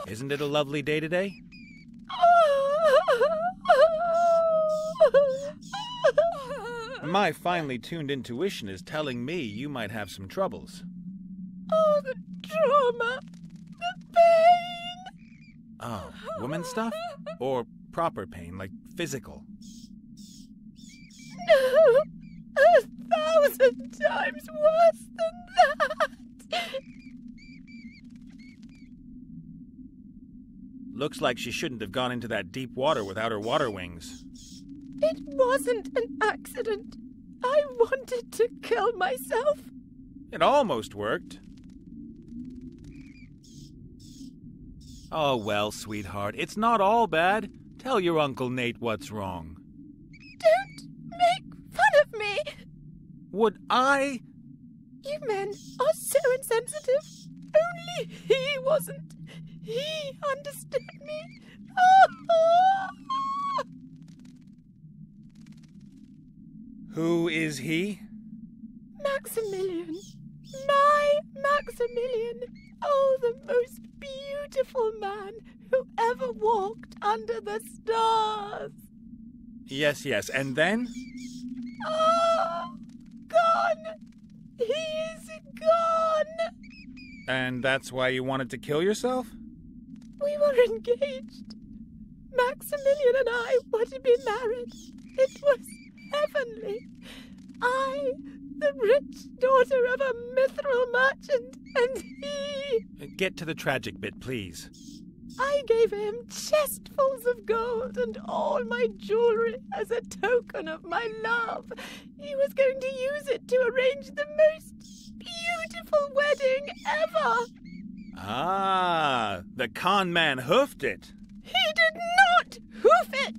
Isn't it a lovely day today? My finely tuned intuition is telling me you might have some troubles. Oh, the trauma! The pain! Oh, woman stuff? Or proper pain, like physical? No! 1,000 times worse than that! Looks like she shouldn't have gone into that deep water without her water wings. It wasn't an accident. I wanted to kill myself. It almost worked. Oh, well, sweetheart, it's not all bad. Tell your Uncle Nate what's wrong. Don't make fun of me! Would I? You men are so insensitive. Only he wasn't. He understood me. Who is he? Maximilian. My Maximilian. Oh, the most beautiful man who ever walked under the stars. Yes, and then? Oh, gone. He is gone. And that's why you wanted to kill yourself? We were engaged. Maximilian and I were to be married. It was heavenly. I, the rich daughter of a mithril merchant, and he... Get to the tragic bit, please. I gave him chestfuls of gold and all my jewelry as a token of my love. He was going to use it to arrange the most beautiful wedding ever. Ah, the con man hoofed it. He did not hoof it.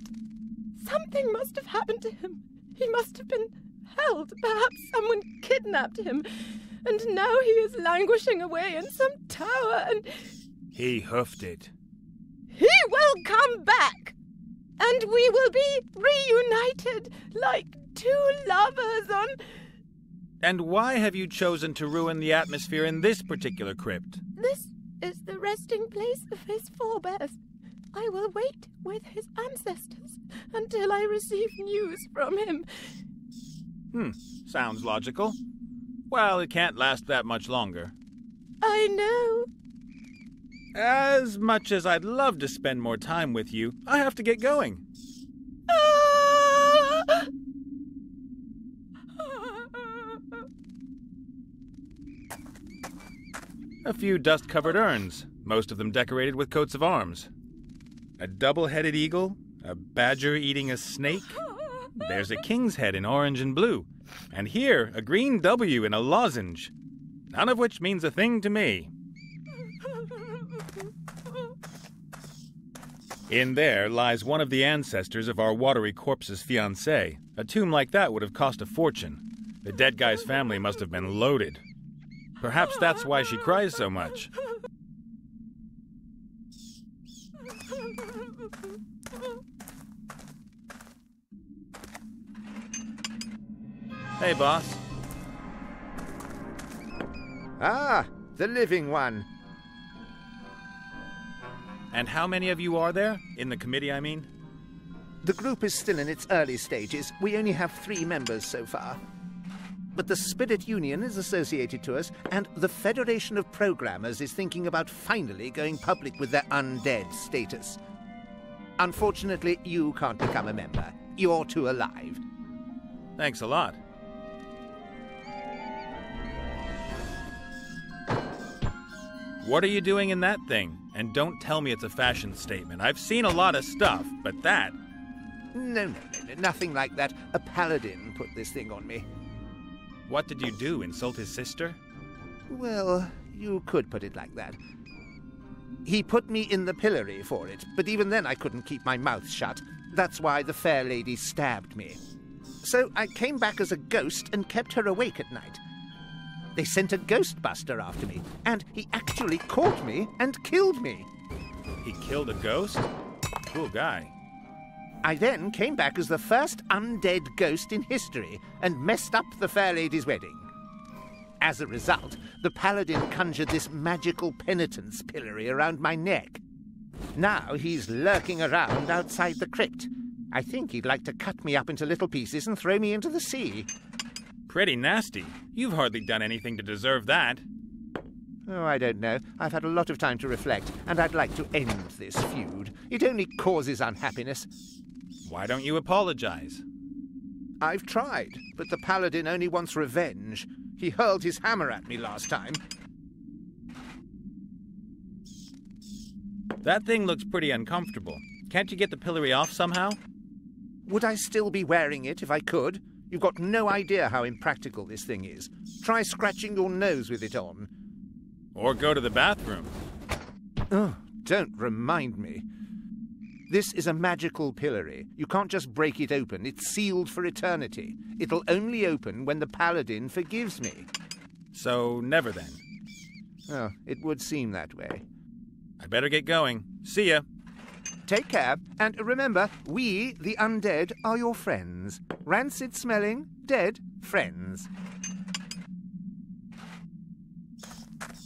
Something must have happened to him. He must have been held. Perhaps someone kidnapped him. And now he is languishing away in some tower and... He hoofed it. He will come back. And we will be reunited like two lovers on... And why have you chosen to ruin the atmosphere in this particular crypt? This is the resting place of his forebears. I will wait with his ancestors until I receive news from him. Sounds logical. Well, it can't last that much longer. I know. As much as I'd love to spend more time with you, I have to get going. Ah! A few dust-covered urns, most of them decorated with coats of arms. A double-headed eagle, a badger eating a snake. There's a king's head in orange and blue, and here a green W in a lozenge, none of which means a thing to me. In there lies one of the ancestors of our watery corpse's fiancé. A tomb like that would have cost a fortune. The dead guy's family must have been loaded. Perhaps that's why she cries so much. Hey, boss. Ah, the living one. And how many of you are there? In the committee, I mean? The group is still in its early stages. We only have 3 members so far. But the Spirit Union is associated to us, and the Federation of Programmers is thinking about finally going public with their undead status. Unfortunately, you can't become a member. You're too alive. Thanks a lot. What are you doing in that thing? And don't tell me it's a fashion statement. I've seen a lot of stuff, but that... No, nothing like that. A paladin put this thing on me. What did you do, insult his sister? Well, you could put it like that. He put me in the pillory for it, but even then I couldn't keep my mouth shut. That's why the fair lady stabbed me. So I came back as a ghost and kept her awake at night. They sent a ghostbuster after me, and he actually caught me and killed me. He killed a ghost? Cool guy. I then came back as the first undead ghost in history and messed up the fair lady's wedding. As a result, the paladin conjured this magical penitence pillory around my neck. Now he's lurking around outside the crypt. I think he'd like to cut me up into little pieces and throw me into the sea. Pretty nasty. You've hardly done anything to deserve that. Oh, I don't know. I've had a lot of time to reflect, and I'd like to end this feud. It only causes unhappiness. Why don't you apologize? I've tried, but the paladin only wants revenge. He hurled his hammer at me last time. That thing looks pretty uncomfortable. Can't you get the pillory off somehow? Would I still be wearing it if I could? You've got no idea how impractical this thing is. Try scratching your nose with it on. Or go to the bathroom. Oh, don't remind me. This is a magical pillory. You can't just break it open. It's sealed for eternity. It'll only open when the paladin forgives me. So, never then. Oh, it would seem that way. I better get going. See ya. Take care, and remember, we, the undead, are your friends. Rancid-smelling, dead friends.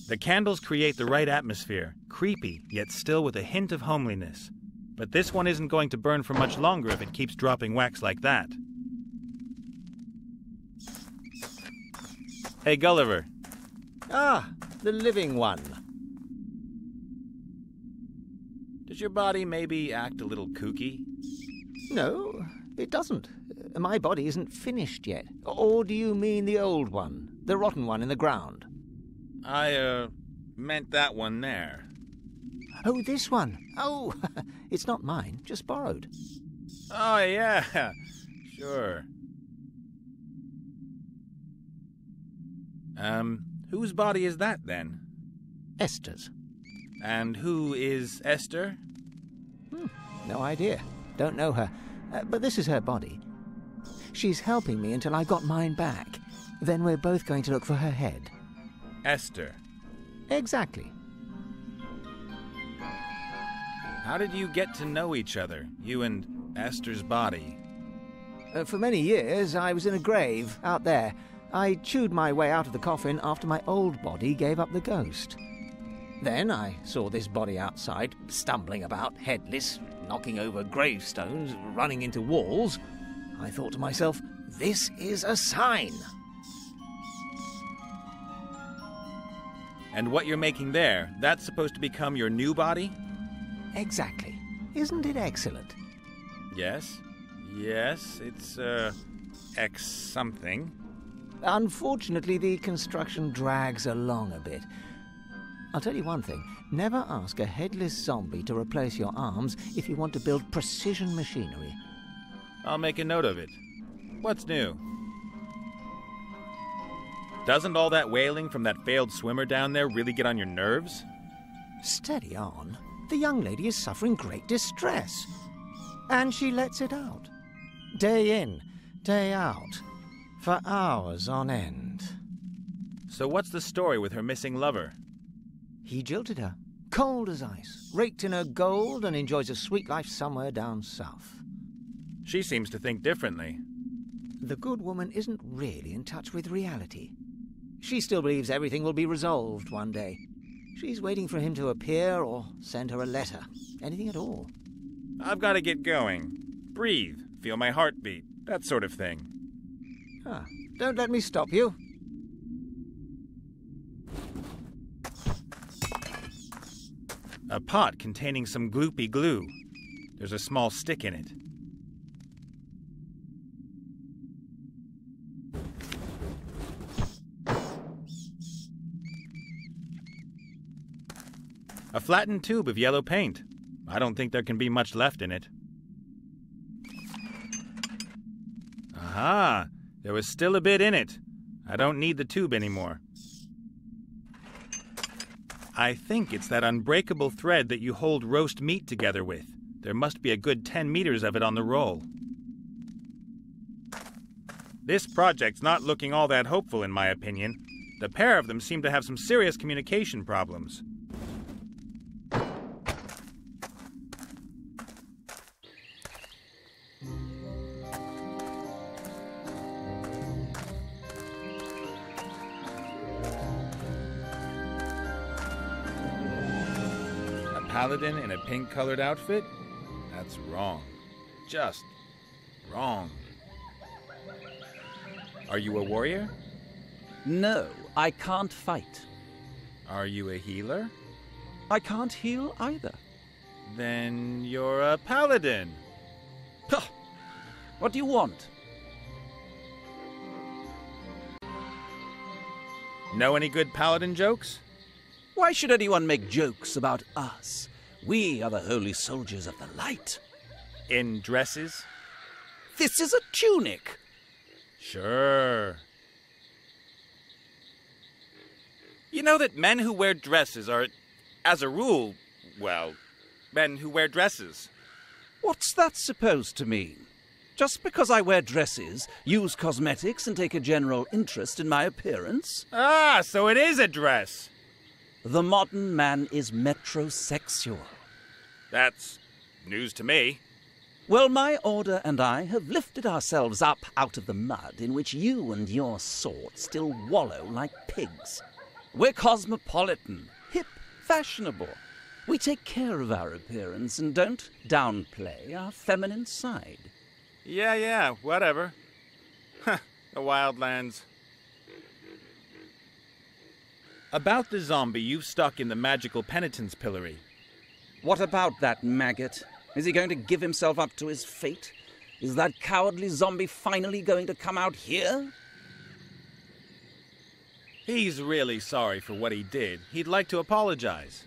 The candles create the right atmosphere, creepy, yet still with a hint of homeliness. But this one isn't going to burn for much longer if it keeps dropping wax like that. Hey, Gulliver. Ah, the living one. Does your body maybe act a little kooky? No, it doesn't. My body isn't finished yet. Or do you mean the old one? The rotten one in the ground? I, meant that one there. Oh, this one. Oh, it's not mine, just borrowed. Oh, yeah, sure. Whose body is that, then? Esther's. And who is Esther? No idea. Don't know her. But this is her body. She's helping me until I got mine back. Then we're both going to look for her head. Esther. Exactly. How did you get to know each other, you and Esther's body? For many years, I was in a grave out there. I chewed my way out of the coffin after my old body gave up the ghost. Then I saw this body outside, stumbling about, headless, knocking over gravestones, running into walls. I thought to myself, this is a sign. And what you're making there, that's supposed to become your new body? Exactly. Isn't it excellent? Yes. Yes, it's, X something. Unfortunately, the construction drags along a bit. I'll tell you one thing. Never ask a headless zombie to replace your arms if you want to build precision machinery. I'll make a note of it. What's new? Doesn't all that wailing from that failed swimmer down there really get on your nerves? Steady on. The young lady is suffering great distress. And she lets it out. Day in, day out. For hours on end. So what's the story with her missing lover? He jilted her, cold as ice, raked in her gold, and enjoys a sweet life somewhere down south. She seems to think differently. The good woman isn't really in touch with reality. She still believes everything will be resolved one day. She's waiting for him to appear or send her a letter. Anything at all. I've got to get going. Breathe, feel my heartbeat, that sort of thing. Ah, don't let me stop you. A pot containing some gloopy glue. There's a small stick in it. A flattened tube of yellow paint. I don't think there can be much left in it. Aha! There was still a bit in it. I don't need the tube anymore. I think it's that unbreakable thread that you hold roast meat together with. There must be a good 10 meters of it on the roll. This project's not looking all that hopeful, in my opinion. The pair of them seem to have some serious communication problems. paladin in a pink-colored outfit? That's wrong. Just wrong. Are you a warrior? No, I can't fight. Are you a healer? I can't heal either. Then you're a paladin. Huh. What do you want? Know any good paladin jokes? Why should anyone make jokes about us? We are the holy soldiers of the light. In dresses? This is a tunic. Sure. You know that men who wear dresses are, as a rule, well, men who wear dresses. What's that supposed to mean? Just because I wear dresses, use cosmetics, and take a general interest in my appearance? Ah, so it is a dress. The modern man is metrosexual. That's news to me. Well, my order and I have lifted ourselves up out of the mud in which you and your sort still wallow like pigs. We're cosmopolitan, hip, fashionable. We take care of our appearance and don't downplay our feminine side. Yeah, whatever. Huh, the wildlands. About the zombie you've stuck in the magical penitence pillory. What about that maggot? Is he going to give himself up to his fate? Is that cowardly zombie finally going to come out here? He's really sorry for what he did. He'd like to apologize.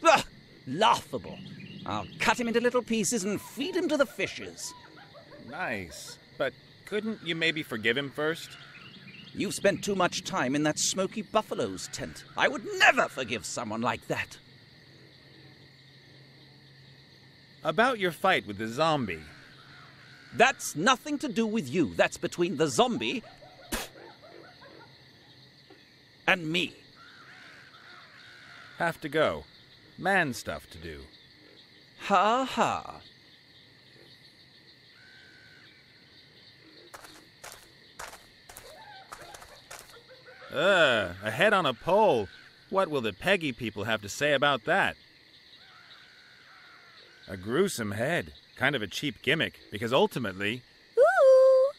Ugh, laughable. I'll cut him into little pieces and feed him to the fishes. Nice. But couldn't you maybe forgive him first? You've spent too much time in that smoky buffalo's tent. I would never forgive someone like that. About your fight with the zombie. That's nothing to do with you. That's between the zombie and me. Have to go. Man stuff to do. Ha ha. A head on a pole. What will the Peggy people have to say about that? A gruesome head. Kind of a cheap gimmick, because ultimately... Ooh!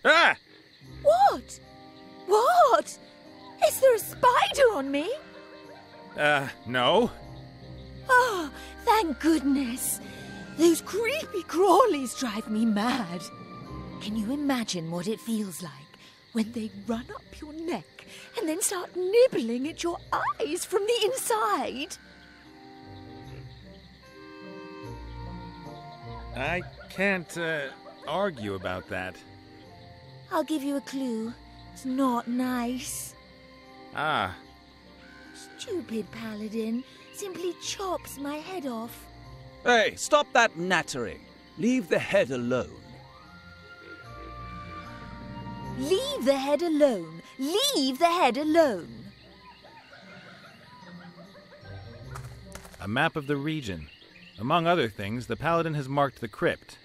Ah! What? What? Is there a spider on me? No. Oh, thank goodness. Those creepy crawlies drive me mad. Can you imagine what it feels like when they run up your neck and then start nibbling at your eyes from the inside? I can't, argue about that. I'll give you a clue. It's not nice. Ah. Stupid paladin simply chops my head off. Hey, stop that nattering. Leave the head alone. Leave the head alone. Leave the head alone. A map of the region. Among other things, the paladin has marked the crypt.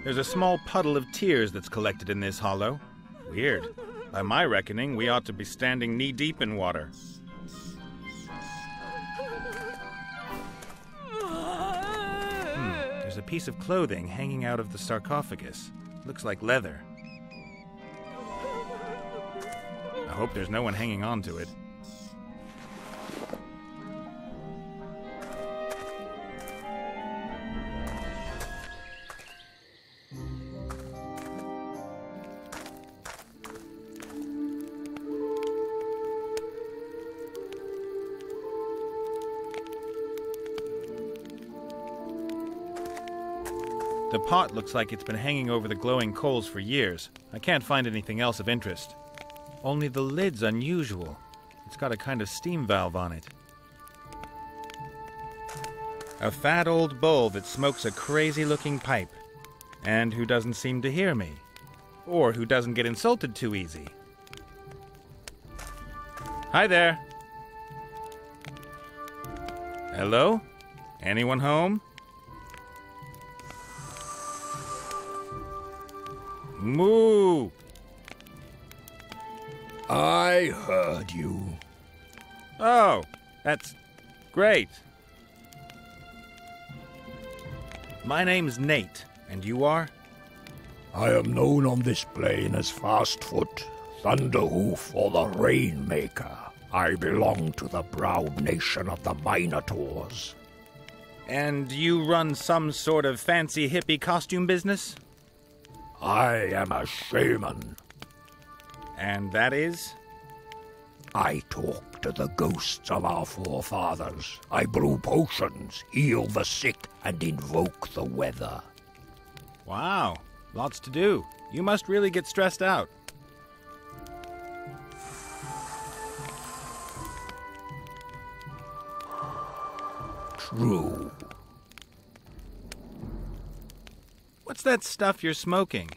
There's a small puddle of tears that's collected in this hollow. Weird. By my reckoning, we ought to be standing knee-deep in water. There's a piece of clothing hanging out of the sarcophagus. Looks like leather. I hope there's no one hanging on to it. The pot looks like it's been hanging over the glowing coals for years. I can't find anything else of interest. Only the lid's unusual. It's got a kind of steam valve on it. A fat old bull that smokes a crazy-looking pipe. And who doesn't seem to hear me. Or who doesn't get insulted too easy. Hi there. Hello? Anyone home? Moo! I heard you. Oh, that's great. My name's Nate, and you are? I am known on this plane as Fastfoot, Thunderhoof, or the Rainmaker. I belong to the proud nation of the Minotaurs. And you run some sort of fancy hippie costume business? I am a shaman. And that is? I talk to the ghosts of our forefathers. I brew potions, heal the sick, and invoke the weather. Wow, lots to do. You must really get stressed out. True. What's that stuff you're smoking?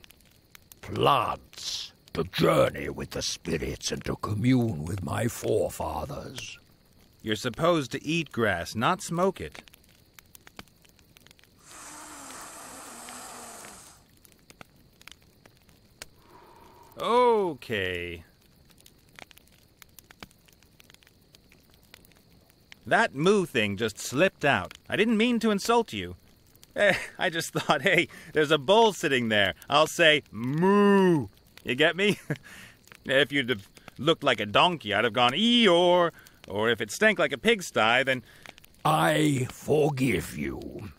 Plants. To journey with the spirits and to commune with my forefathers. You're supposed to eat grass, not smoke it. Okay. That moo thing just slipped out. I didn't mean to insult you. I just thought, hey, there's a bull sitting there. I'll say moo. You get me? If you'd have looked like a donkey, I'd have gone Eeyore. Or if it stank like a pigsty, then... I forgive you.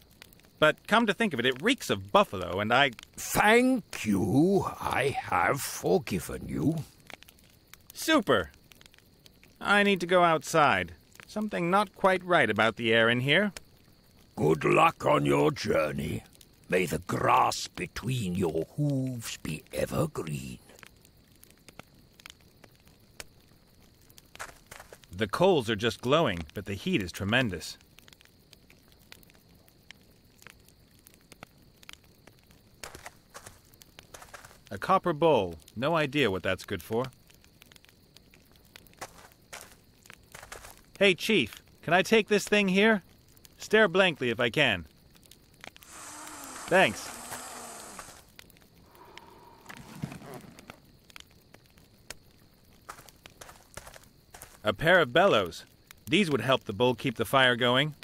But come to think of it, it reeks of buffalo, and I... Thank you. I have forgiven you. Super! I need to go outside. Something not quite right about the air in here. Good luck on your journey. May the grass between your hooves be evergreen. The coals are just glowing, but the heat is tremendous. A copper bowl. No idea what that's good for. Hey, Chief, can I take this thing here? Stare blankly if I can. Thanks. A pair of bellows. These would help the bull keep the fire going.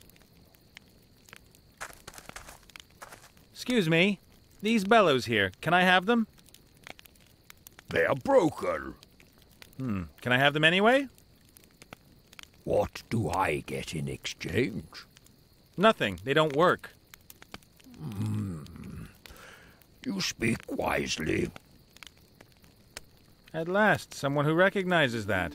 Excuse me, these bellows here, can I have them? They are broken. Can I have them anyway? What do I get in exchange? Nothing, they don't work. You speak wisely. At last, someone who recognizes that.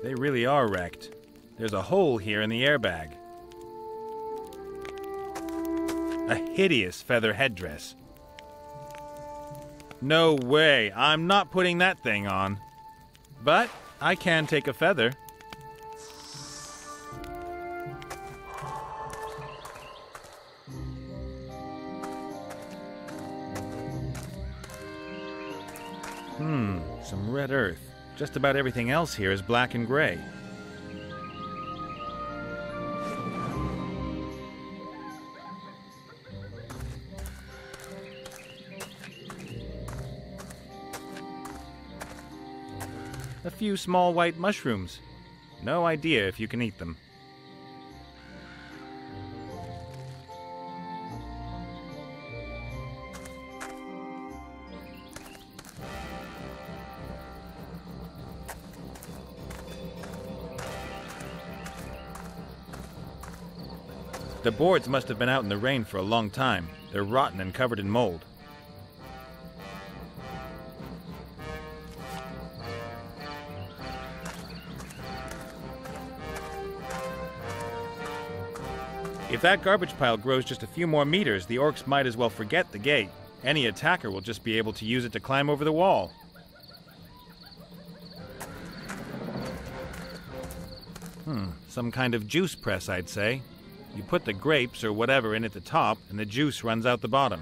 They really are wrecked. There's a hole here in the airbag. A hideous feather headdress. No way, I'm not putting that thing on. But I can take a feather. Some red earth. Just about everything else here is black and gray. A few small white mushrooms. No idea if you can eat them. The boards must have been out in the rain for a long time. They're rotten and covered in mold. If that garbage pile grows just a few more meters, the orcs might as well forget the gate. Any attacker will just be able to use it to climb over the wall. Some kind of juice press, I'd say. You put the grapes or whatever in at the top, and the juice runs out the bottom.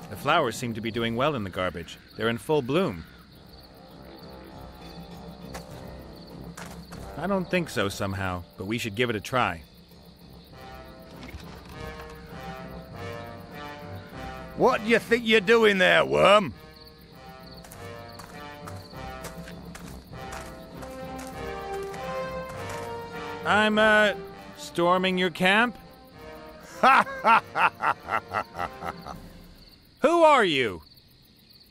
The flowers seem to be doing well in the garbage. They're in full bloom. I don't think so somehow, but we should give it a try. What do you think you're doing there, worm? I'm, storming your camp? Who are you?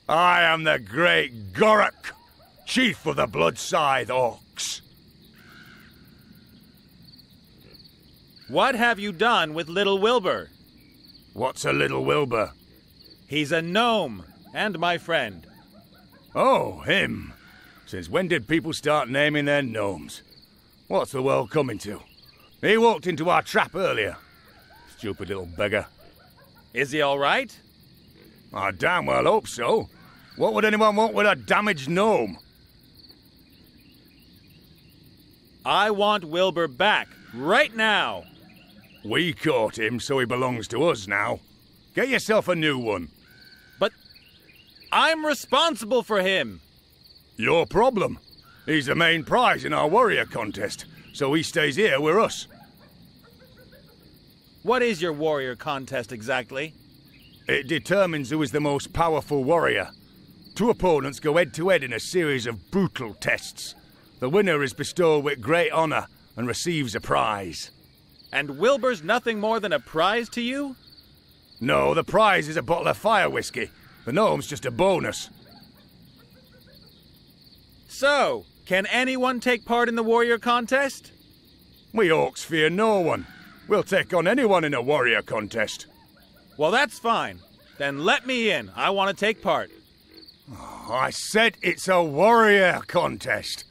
I am the great Gorok, chief of the Bloodscythe Orcs. What have you done with little Wilbur? What's a little Wilbur? He's a gnome, and my friend. Oh, him. Since when did people start naming their gnomes? What's the world coming to? He walked into our trap earlier. Stupid little beggar. Is he all right? I damn well hope so. What would anyone want with a damaged gnome? I want Wilbur back, right now. We caught him, so he belongs to us now. Get yourself a new one. But I'm responsible for him. Your problem. He's the main prize in our warrior contest, so he stays here with us. What is your warrior contest exactly? It determines who is the most powerful warrior. Two opponents go head-to-head in a series of brutal tests. The winner is bestowed with great honor and receives a prize. And Wilbur's nothing more than a prize to you? No, the prize is a bottle of fire whiskey. The gnome's just a bonus. So, can anyone take part in the warrior contest? We orcs fear no one. We'll take on anyone in a warrior contest. Well, that's fine. Then let me in. I want to take part. I said it's a warrior contest.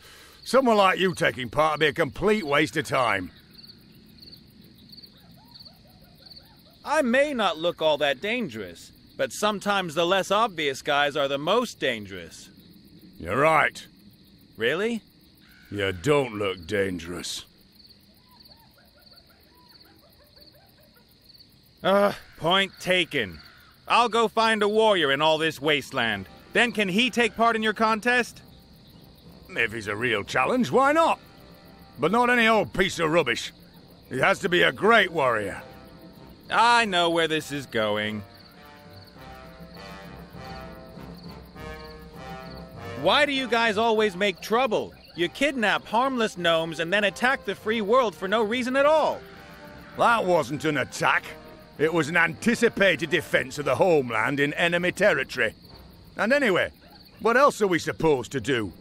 Someone like you taking part would be a complete waste of time. I may not look all that dangerous, but sometimes the less obvious guys are the most dangerous. You're right. Really? You don't look dangerous. Point taken. I'll go find a warrior in all this wasteland. Then can he take part in your contest? If he's a real challenge, why not? But not any old piece of rubbish. He has to be a great warrior. I know where this is going. Why do you guys always make trouble? You kidnap harmless gnomes and then attack the free world for no reason at all. That wasn't an attack. It was an anticipated defense of the homeland in enemy territory. And anyway, what else are we supposed to do?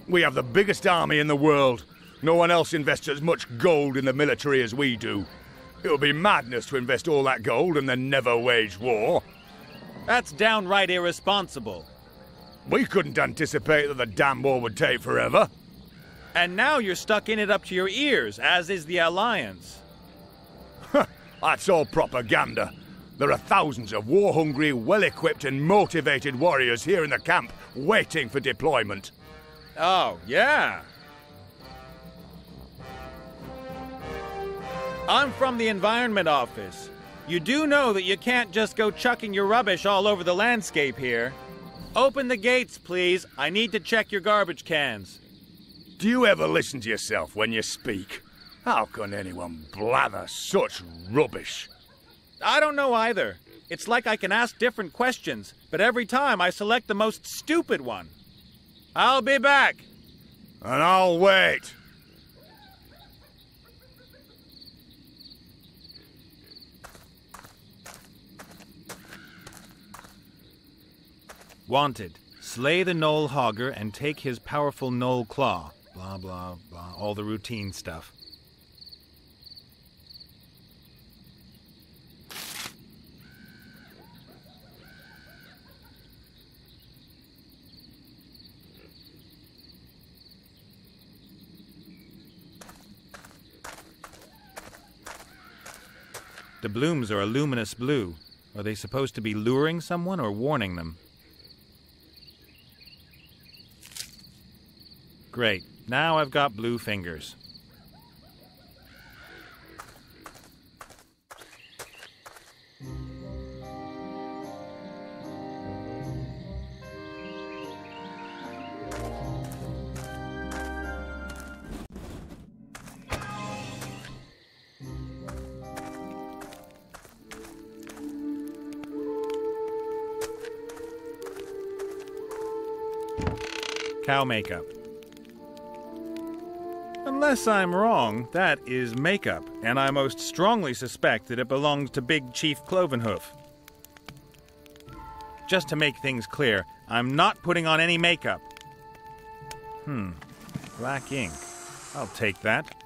We have the biggest army in the world. No one else invests as much gold in the military as we do. It would be madness to invest all that gold and then never wage war. That's downright irresponsible. We couldn't anticipate that the damn war would take forever. And now you're stuck in it up to your ears, as is the Alliance. That's all propaganda. There are thousands of war-hungry, well-equipped and motivated warriors here in the camp, waiting for deployment. Oh, yeah. I'm from the Environment Office. You do know that you can't just go chucking your rubbish all over the landscape here. Open the gates, please. I need to check your garbage cans. Do you ever listen to yourself when you speak? How can anyone blather such rubbish? I don't know either. It's like I can ask different questions, but every time I select the most stupid one. I'll be back. And I'll wait. Wanted. Slay the Knoll Hogger and take his powerful Knoll Claw. Blah, blah, blah. All the routine stuff. The blooms are a luminous blue. Are they supposed to be luring someone or warning them? Great. Now I've got blue fingers. Cow makeup. Unless I'm wrong, that is makeup, and I most strongly suspect that it belongs to Big Chief Clovenhoof. Just to make things clear, I'm not putting on any makeup. Black ink. I'll take that.